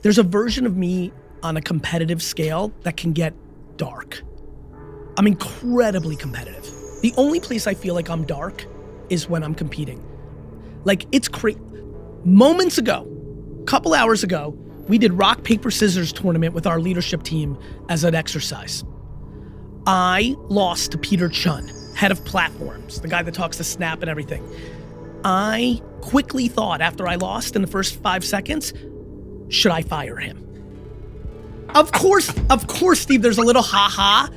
There's a version of me on a competitive scale that can get dark. I'm incredibly competitive. The only place I feel like I'm dark is when I'm competing. Like, it's crazy. Moments ago, couple hours ago, we did rock, paper, scissors tournament with our leadership team as an exercise. I lost to Peter Chun, head of platforms, the guy that talks to Snap and everything. I quickly thought, after I lost in the first 5 seconds, should I fire him? Of course, Steve, there's a little ha-ha,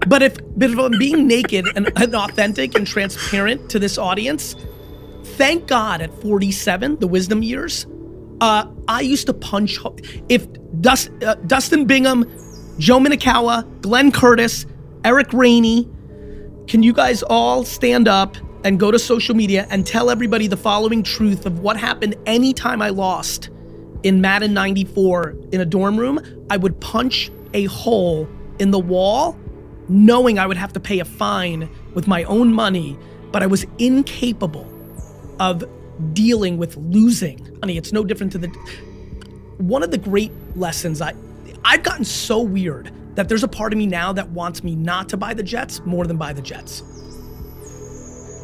but if I'm being naked and authentic and transparent to this audience, thank God at 47, the wisdom years, I used to punch. If Dustin Bingham, Joe Minakawa, Glenn Curtis, Eric Rainey, can you guys all stand up and go to social media and tell everybody the following truth of what happened anytime I lost in Madden 94 in a dorm room? I would punch a hole in the wall knowing I would have to pay a fine with my own money, but I was incapable of dealing with losing. Honey, it's no different to one of the great lessons I've gotten so weird that there's a part of me now that wants me not to buy the Jets more than buy the Jets.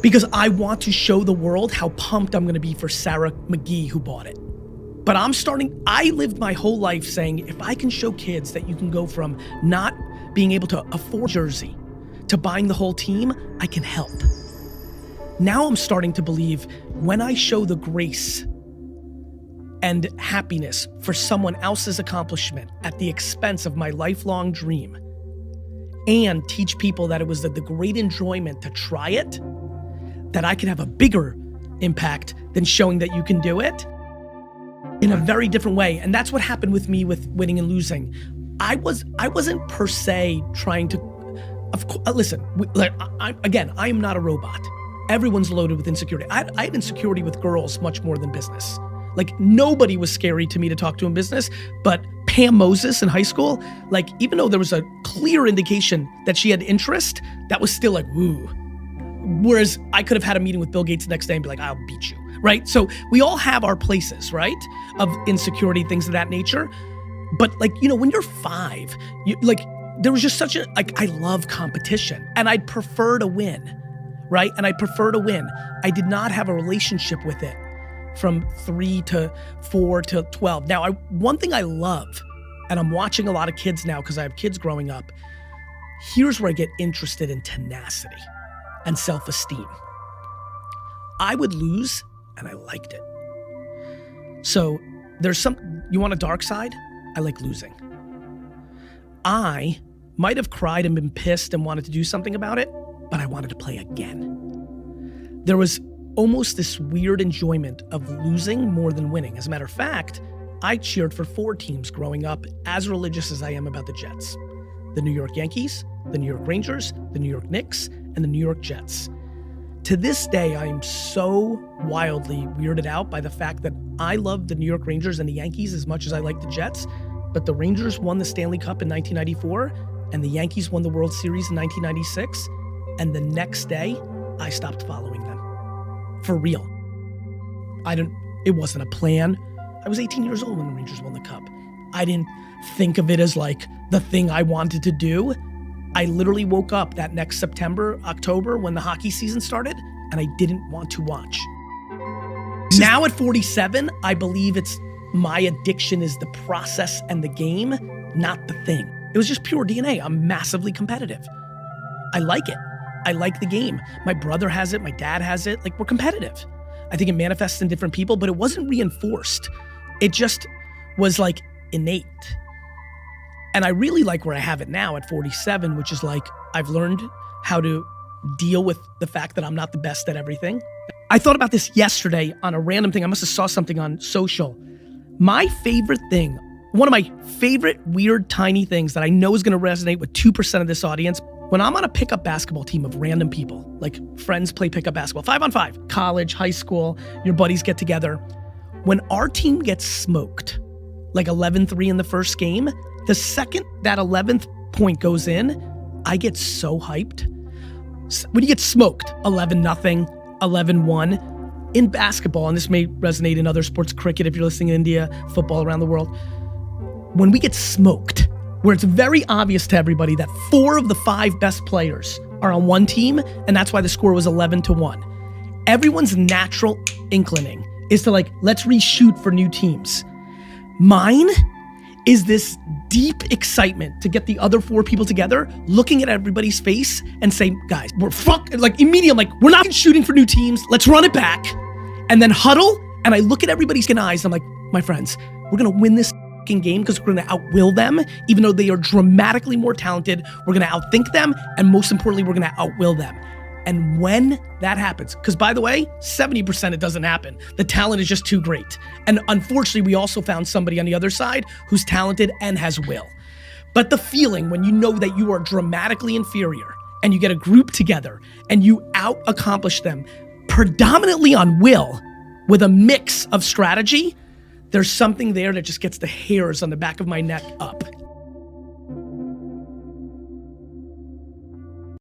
Because I want to show the world how pumped I'm gonna be for Sarah McGee who bought it. But I lived my whole life saying, if I can show kids that you can go from not being able to afford a jersey to buying the whole team, I can help. Now I'm starting to believe when I show the grace and happiness for someone else's accomplishment at the expense of my lifelong dream, and teach people that it was the great enjoyment to try it, that I can have a bigger impact than showing that you can do it in a very different way. And that's what happened with me with winning and losing. I wasn't per se trying to, listen, I am not a robot. Everyone's loaded with insecurity. I had insecurity with girls much more than business. Like, nobody was scary to me to talk to in business, but Pam Moses in high school, like, even though there was a clear indication that she had interest, that was still like, woo. Whereas I could have had a meeting with Bill Gates the next day and be like, I'll beat you, right? So we all have our places, right? Of insecurity, things of that nature. But like, when you're 5, there was just such a, I love competition and I'd prefer to win, right? And I'd prefer to win. I did not have a relationship with it from 3 to 4 to 12. Now, one thing I love, and I'm watching a lot of kids now because I have kids growing up, here's where I get interested in tenacity and self-esteem. I would lose and I liked it. So you want a dark side? I like losing. I might have cried and been pissed and wanted to do something about it, but I wanted to play again. There was almost this weird enjoyment of losing more than winning. As a matter of fact, I cheered for 4 teams growing up, as religious as I am about the Jets. The New York Yankees, the New York Rangers, the New York Knicks, and the New York Jets. To this day, I am so wildly weirded out by the fact that I love the New York Rangers and the Yankees as much as I like the Jets, but the Rangers won the Stanley Cup in 1994, and the Yankees won the World Series in 1996, and the next day, I stopped following them. For real. It wasn't a plan. I was 18 years old when the Rangers won the Cup. I didn't think of it as like the thing I wanted to do. I literally woke up that next September, October, when the hockey season started, and I didn't want to watch. Now at 47, I believe my addiction is the process and the game, not the thing. It was just pure DNA. I'm massively competitive. I like it. I like the game. My brother has it. My dad has it. Like, we're competitive. I think it manifests in different people, but it wasn't reinforced. It just was like innate. And I really like where I have it now at 47, which is like, I've learned how to deal with the fact that I'm not the best at everything. I thought about this yesterday on a random thing. I must have saw something on social. My favorite thing, one of my favorite weird tiny things that I know is gonna resonate with 2% of this audience, when I'm on a pickup basketball team of random people, like friends play pickup basketball, 5-on-5, college, high school, your buddies get together. When our team gets smoked, like 11-3 in the first game, the second that 11th point goes in, I get so hyped. When you get smoked, 11-0, 11-1, in basketball, and this may resonate in other sports, cricket if you're listening in India, football around the world, when we get smoked, where it's very obvious to everybody that 4 of the 5 best players are on one team, and that's why the score was 11-1. Everyone's natural inclining is to like, let's reshoot for new teams. Mine is this deep excitement to get the other 4 people together, looking at everybody's face and say, guys, we're like immediately, I'm like, we're not shooting for new teams, let's run it back. And then huddle, and I look at everybody's eyes, and I'm like, my friends, we're gonna win this game because we're gonna outwill them, even though they are dramatically more talented. We're gonna outthink them, and most importantly, we're gonna outwill them. And when that happens, because by the way, 70% it doesn't happen. The talent is just too great. And unfortunately, we also found somebody on the other side who's talented and has will. But the feeling when you know that you are dramatically inferior and you get a group together and you out-accomplish them predominantly on will with a mix of strategy, there's something there that just gets the hairs on the back of my neck up.